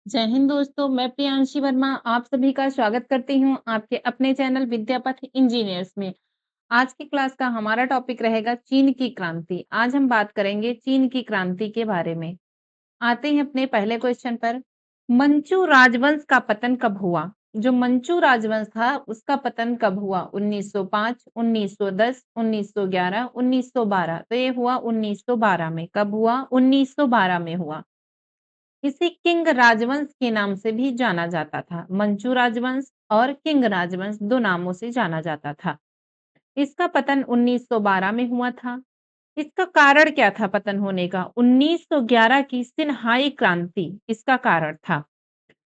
जय हिंद दोस्तों, मैं प्रियांशी वर्मा आप सभी का स्वागत करती हूँ आपके अपने चैनल विद्यापथ इंजीनियर्स में। आज की क्लास का हमारा टॉपिक रहेगा चीन की क्रांति। आज हम बात करेंगे चीन की क्रांति के बारे में। आते हैं अपने पहले क्वेश्चन पर। मंचू राजवंश का पतन कब हुआ? जो मंचू राजवंश था उसका पतन कब हुआ? 1905, 1910, 1911, 1912। तो ये हुआ 1912 में। कब हुआ? 1912 में हुआ। इसे किंग राजवंश के नाम से भी जाना जाता था। मंचू राजवंश और किंग राजवंश दो नामों से जाना जाता था। इसका पतन 1912 में हुआ था। इसका कारण क्या था पतन होने का? 1911 की सिन्हाई क्रांति इसका कारण था।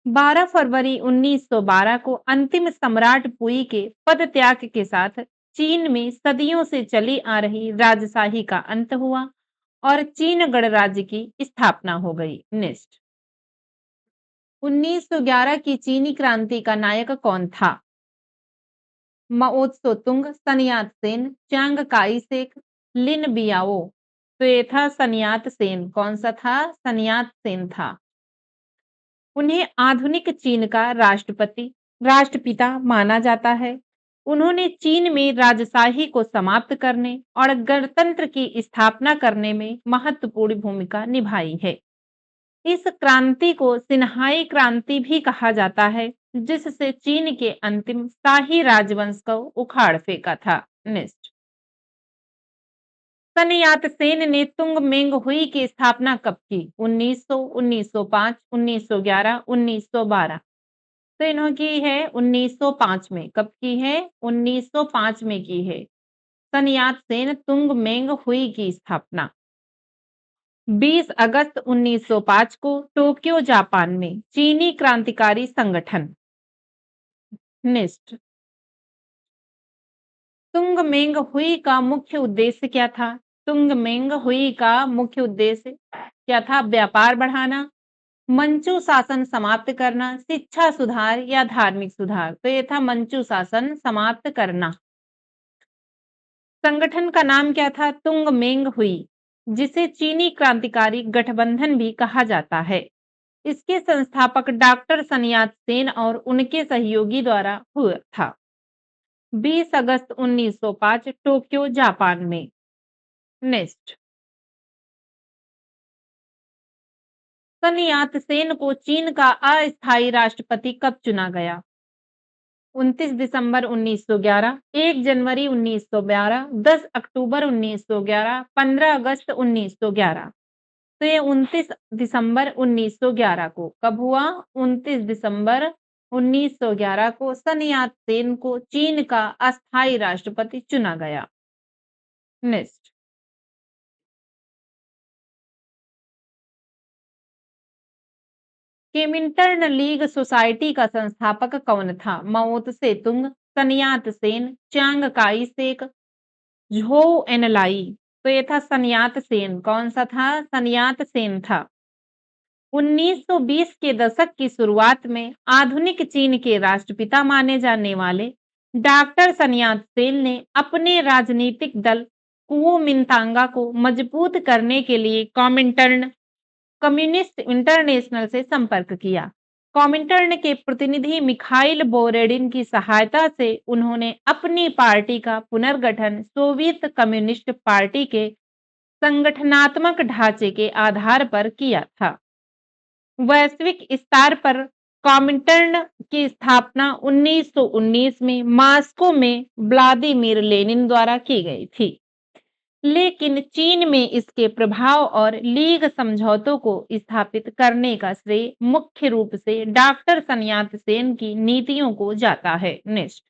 12 फरवरी 1912 को अंतिम सम्राट पुई के पद त्याग के साथ चीन में सदियों से चली आ रही राजशाही का अंत हुआ और चीन गणराज्य की स्थापना हो गई। नेक्स्ट। 1911 की चीनी क्रांति का नायक कौन था? माओ त्से-तुंग, सन यात-सेन, चियांग काई-शेक, लिन बियाओ। तो ये था सन यात-सेन। कौन सा था? सन यात-सेन था। उन्हें आधुनिक चीन का राष्ट्रपिता माना जाता है। उन्होंने चीन में राजशाही को समाप्त करने और गणतंत्र की स्थापना करने में महत्वपूर्ण भूमिका निभाई है। इस क्रांति को सिन्हाई क्रांति भी कहा जाता है, जिससे चीन के अंतिम शाही राजवंश को उखाड़ फेंका था। नेक्स्ट। सन यात-सेन ने तुंग-मेंग हुई की स्थापना कब की? 1900, 1905, 1911, 1912। तो इन्होंने की है 1905 में। कब की है? 1905 में की है। सन यात-सेन तुंग-मेंग हुई की स्थापना। 20 अगस्त 1905 को टोक्यो, जापान में चीनी क्रांतिकारी संगठन। नेक्स्ट। तुंगमेंग हुई का मुख्य उद्देश्य क्या था? तुंगमेंग हुई का मुख्य उद्देश्य क्या था? व्यापार बढ़ाना, मंचू शासन समाप्त करना, शिक्षा सुधार या धार्मिक सुधार। तो ये था मंचू शासन समाप्त करना। संगठन का नाम क्या था? तुंगमेंग हुई, जिसे चीनी क्रांतिकारी गठबंधन भी कहा जाता है। इसके संस्थापक डॉक्टर सन यात-सेन और उनके सहयोगी द्वारा हुआ था। 20 अगस्त 1905 टोक्यो, जापान में। नेक्स्ट। सन यात-सेन को चीन का अस्थायी राष्ट्रपति कब चुना गया? 29 दिसंबर 1911, 1 जनवरी 1912, 10 अक्टूबर 1911, 15 अगस्त 1911। तो ये 29 दिसंबर 1911 को कब हुआ? 29 दिसंबर 1911 को सन यात-सेन को चीन का अस्थायी राष्ट्रपति चुना गया। नेक्स्ट। केमिंटर्न लीग सोसाइटी का संस्थापक कौन था? माओ त्से-तुंग, सन यात-सेन, चियांग काई-शेक, झोउ एनलाई। तो ये था सन यात-सेन। कौन सा था? सन यात-सेन था। 1920 के दशक की शुरुआत में आधुनिक चीन के राष्ट्रपिता माने जाने वाले डॉक्टर सन यात-सेन ने अपने राजनीतिक दल कुओमिंतांगा को मजबूत करने के लिए कम्युनिस्ट इंटरनेशनल से संपर्क किया। कॉमिंटर्न के प्रतिनिधि मिखाइल बोरेडिन की सहायता से उन्होंने अपनी पार्टी का पुनर्गठन सोवियत कम्युनिस्ट पार्टी के संगठनात्मक ढांचे के आधार पर किया था। वैश्विक स्तर पर कॉमिंटर्न की स्थापना 1919 में मॉस्को में व्लादिमीर लेनिन द्वारा की गई थी, लेकिन चीन में इसके प्रभाव और लीग समझौतों को स्थापित करने का श्रेय मुख्य रूप से डॉक्टर सन यात-सेन की नीतियों को जाता है। नेक्स्ट।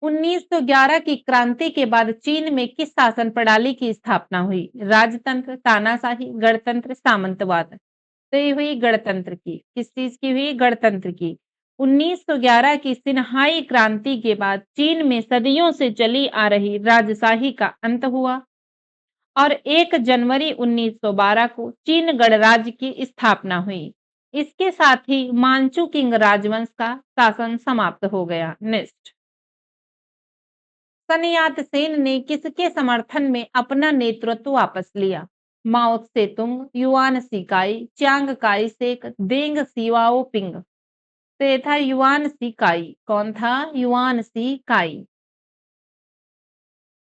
1911 की क्रांति के बाद चीन में किस शासन प्रणाली की स्थापना हुई? राजतंत्र, तानाशाही, गणतंत्र, सामंतवाद। तो ये हुई गणतंत्र की। किस चीज की हुई? गणतंत्र की। 1911 की सिन्हाई क्रांति के बाद चीन में सदियों से चली आ रही राजशाही का अंत हुआ और 1 जनवरी 1912 को चीन गणराज्य की स्थापना हुई। इसके साथ ही मांचू किंग राजवंश का शासन समाप्त हो गया। नेक्स्ट। सन यात-सेन ने किसके समर्थन में अपना नेतृत्व वापस लिया? माओ त्से-तुंग, युआन शिकाई, चियांग काय-शेक, देंग सियाओपिंग। तो ये था युआन शिकाई। कौन था? युआन शिकाई।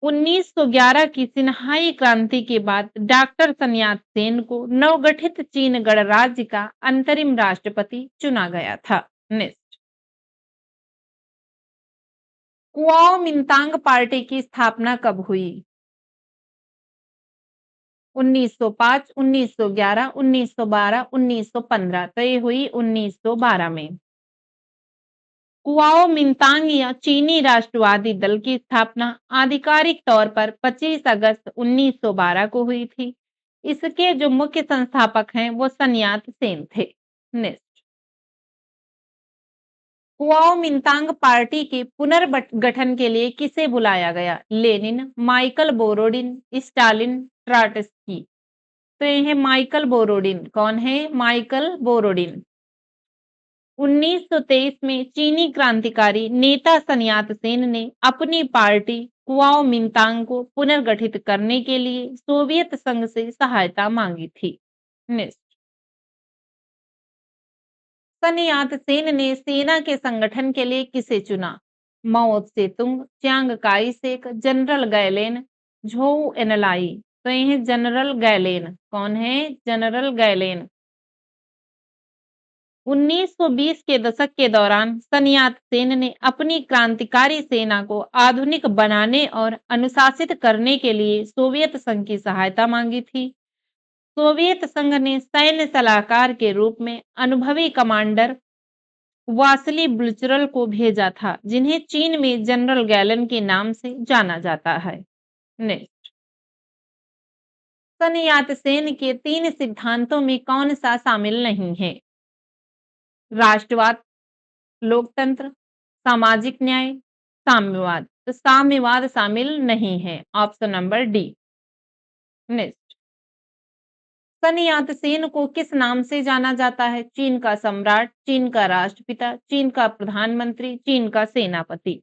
1911 की सिन्हाई क्रांति के बाद डॉक्टर sun यat-सेन को नवगठित चीन गणराज्य का अंतरिम राष्ट्रपति चुना गया था। नेक्स्ट, कुओमिंतांग पार्टी की स्थापना कब हुई? 1905, 1911, 1912, 1915। तो ये हुई 1912 में। कुओमिंतांग या चीनी राष्ट्रवादी दल की स्थापना आधिकारिक तौर पर 25 अगस्त 1912 को हुई थी। इसके जो मुख्य संस्थापक हैं वो sun यat-सेन थे। नेक्स्ट, कुओमिंतांग पार्टी के पुनर्गठन के लिए किसे बुलाया गया? Lenin, Michael Borodin, Stalin, Trotsky. तो ये है माइकल बोरोडिन। कौन है? माइकल बोरोडिन। 1923 में चीनी क्रांतिकारी नेता sun यat-सेन ने अपनी पार्टी कुओमिंतांग को पुनर्गठित करने के लिए सोवियत संघ से सहायता मांगी थी। नेक्स्ट, sun यat-सेन ने सेना के संगठन के लिए किसे चुना? माओ Tse tung, Chiang काय-शेक, general Galen, Zhou एनलाई। तो ये है जनरल गैलेन। कौन है? General Galen. 1920 के दशक के दौरान sun यat-सेन ने अपनी क्रांतिकारी सेना को आधुनिक बनाने और अनुशासित करने के लिए सोवियत संघ की सहायता मांगी थी। सोवियत संघ ने सैन्य सलाहकार के रूप में अनुभवी कमांडर वासिली ब्लुचरल को भेजा था, जिन्हें चीन में जनरल गैलन के नाम से जाना जाता है। नेक्स्ट, sun यat-सेन के 3 सिद्धांतों में कौन सा शामिल नहीं है? राष्ट्रवाद, लोकतंत्र, सामाजिक न्याय, साम्यवाद। तो साम्यवाद शामिल नहीं है। Option number D. Next, sun यat-सेन को किस नाम से जाना जाता है? चीन का सम्राट, चीन का राष्ट्रपिता, चीन का प्रधानमंत्री, चीन का सेनापति।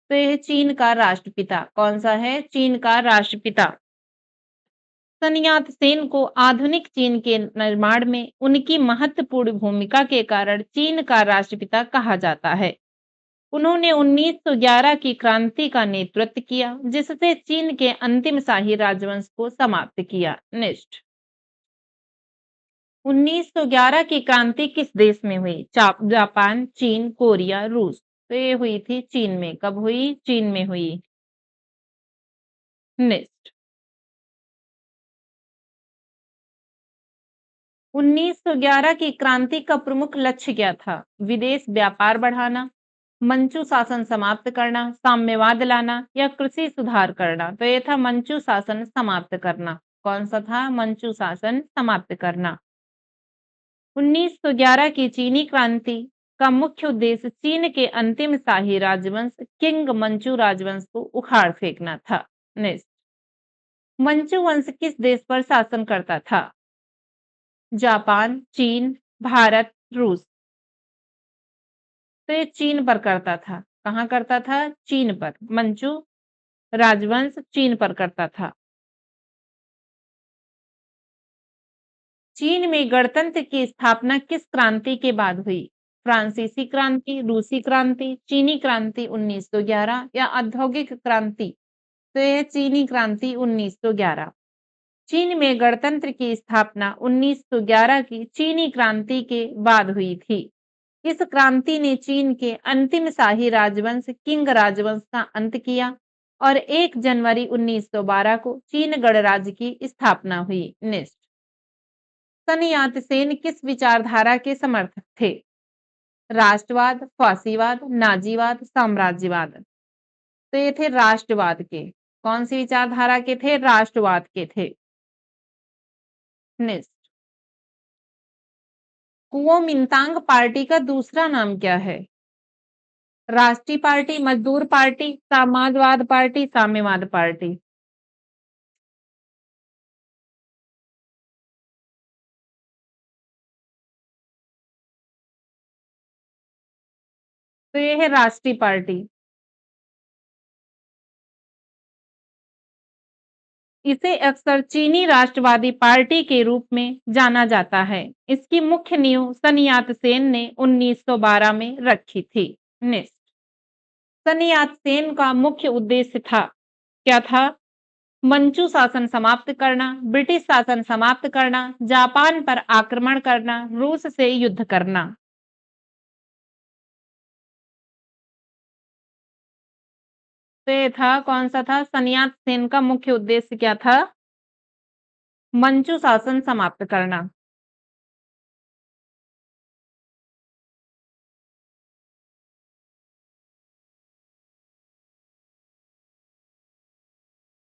तो यह चीन का राष्ट्रपिता। कौन सा है? चीन का राष्ट्रपिता। sun यat-सेन को आधुनिक चीन के निर्माण में उनकी महत्वपूर्ण भूमिका के कारण चीन का राष्ट्रपिता कहा जाता है। उन्होंने 1911 की क्रांति का नेतृत्व किया, जिससे चीन के अंतिम शाही राजवंश को समाप्त किया। नेक्स्ट, 1911 की क्रांति किस देश में हुई? जापान, चीन, कोरिया, रूस। तो ये हुई थी चीन में। कब हुई? चीन में हुई। नेक्स्ट, 1911 की क्रांति का प्रमुख लक्ष्य क्या था? विदेश व्यापार बढ़ाना, मंचू शासन समाप्त करना, साम्यवाद लाना या कृषि सुधार करना। तो ये था मंचू शासन समाप्त करना। कौन सा था? मंचू शासन समाप्त करना। 1911 की चीनी क्रांति का मुख्य उद्देश्य चीन के अंतिम शाही राजवंश किंग मंचू राजवंश को उखाड़ फेंकना था। नेक्स्ट, मंचू वंश किस देश पर शासन करता था? जापान, चीन, भारत, रूस। तो ये चीन पर करता था। कहाँ करता था? चीन पर। मंचू राजवंश चीन पर करता था। चीन में गणतंत्र की स्थापना किस क्रांति के बाद हुई? फ्रांसीसी क्रांति, रूसी क्रांति, चीनी क्रांति 1911 या औद्योगिक क्रांति। तो यह चीनी क्रांति 1911। चीन में गणतंत्र की स्थापना 1911 की चीनी क्रांति के बाद हुई थी। इस क्रांति ने चीन के अंतिम शाही राजवंश किंग राजवंश का अंत किया और 1 जनवरी 1912 को चीन गणराज्य की स्थापना हुई। नेक्स्ट, sun यat-सेन किस विचारधारा के समर्थक थे? राष्ट्रवाद, फासीवाद, नाजीवाद, साम्राज्यवाद। तो ये थे राष्ट्रवाद के। कौन सी विचारधारा के थे? राष्ट्रवाद के थे। नेक्स्ट, कुओमिंतांग पार्टी का दूसरा नाम क्या है? राष्ट्रीय पार्टी, मजदूर पार्टी, समाजवाद पार्टी, साम्यवाद पार्टी। तो ये है राष्ट्रीय पार्टी। इसे अक्सर चीनी राष्ट्रवादी पार्टी के रूप में जाना जाता है। इसकी मुख्य नींव सन यात-सेन ने 1912 में रखी थी। नेक्स्ट, सन यात-सेन का मुख्य उद्देश्य था, क्या था? मंचू शासन समाप्त करना, ब्रिटिश शासन समाप्त करना, जापान पर आक्रमण करना, रूस से युद्ध करना। तो ये था, कौन सा था? सन यात-सेन का मुख्य उद्देश्य क्या था? मंचू शासन समाप्त करना।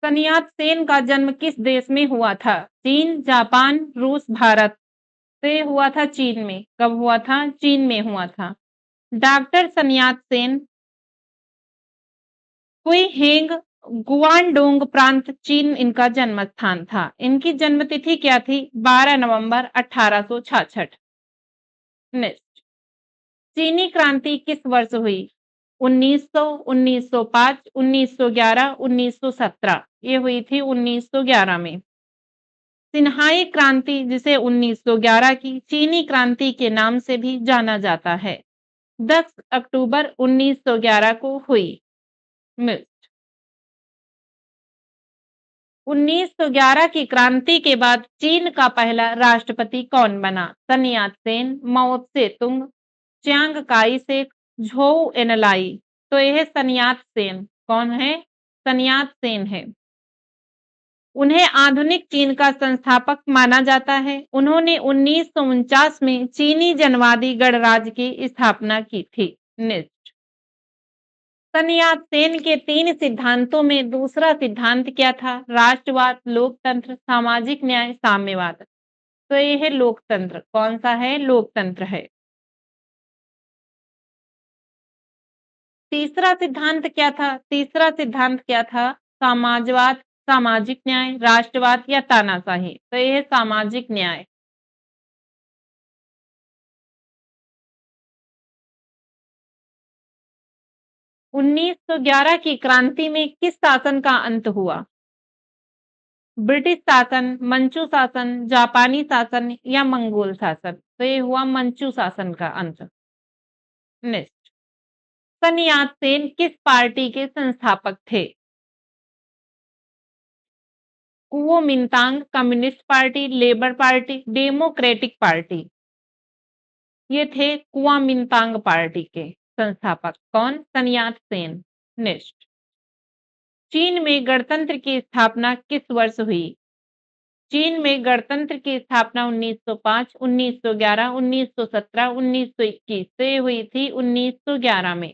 सन यात-सेन का जन्म किस देश में हुआ था? चीन, जापान, रूस, भारत। तो ये हुआ था चीन में। कब हुआ था? चीन में हुआ था। डॉक्टर सन यात-सेन कुई-हेंग, गुआंगडोंग प्रांत, चीन इनका जन्म स्थान था। इनकी जन्म तिथि क्या थी? 12 नवंबर 1866। नेक्स्ट, चीनी क्रांति किस वर्ष हुई? 1900, 1905, 1911, 1917। ये हुई थी 1911 में। सिन्हाई क्रांति, जिसे 1911 की चीनी क्रांति के नाम से भी जाना जाता है, 10 अक्टूबर 1911 को हुई। मिस 1911 की क्रांति के बाद चीन का पहला राष्ट्रपति कौन बना? सन यात-सेन, माओ त्से-तुंग, चियांग काई-शेक, झोउ एनलाई। तो यह सन यात-सेन। कौन है? सन यात-सेन है। उन्हें आधुनिक चीन का संस्थापक माना जाता है। उन्होंने 1949 में चीनी जनवादी गणराज्य की स्थापना की थी। नेक्स्ट, सन यात-सेन के 3 सिद्धांतों में दूसरा सिद्धांत क्या था? राष्ट्रवाद, लोकतंत्र, सामाजिक न्याय, साम्यवाद। तो ये है लोकतंत्र। कौन सा है? लोकतंत्र है। तीसरा सिद्धांत क्या था? तीसरा सिद्धांत क्या था? समाजवाद, सामाजिक न्याय, राष्ट्रवाद या तानाशाही। तो ये है सामाजिक न्याय। 1911 की क्रांति में किस शासन का अंत हुआ? ब्रिटिश शासन, मंचू शासन, जापानी शासन या मंगोल शासन। तो ये हुआ मंचू शासन का अंत। नेक्स्ट, सन यात-सेन किस पार्टी के संस्थापक थे? Kuomintang, communist party, labour party, democratic party. ये थे कुओमिंतांग पार्टी के संस्थापक। कौन? सन यात-सेन। नेक्स्ट, चीन में गणतंत्र की स्थापना किस वर्ष हुई? चीन में गणतंत्र की स्थापना 1905, 1911, 1917, 1921 से हुई थी 1911 में।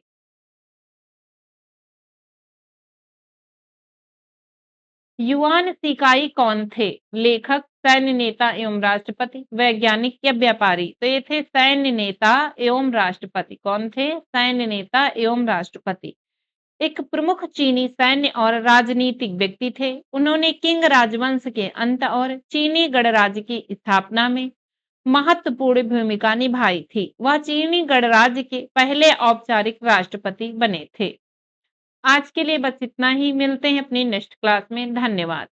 युआन शिकाई कौन थे? लेखक, सैन्य नेता एवं राष्ट्रपति, वैज्ञानिक या व्यापारी। तो ये थे सैन्य नेता एवं राष्ट्रपति। कौन थे? सैन्य नेता एवं राष्ट्रपति। एक प्रमुख चीनी सैन्य और राजनीतिक व्यक्ति थे। उन्होंने किंग राजवंश के अंत और चीनी गणराज्य की स्थापना में महत्वपूर्ण भूमिका निभाई थी। वह चीनी गणराज्य के पहले औपचारिक राष्ट्रपति बने थे। आज के लिए बस इतना ही। मिलते हैं अपनी नेक्स्ट क्लास में। धन्यवाद।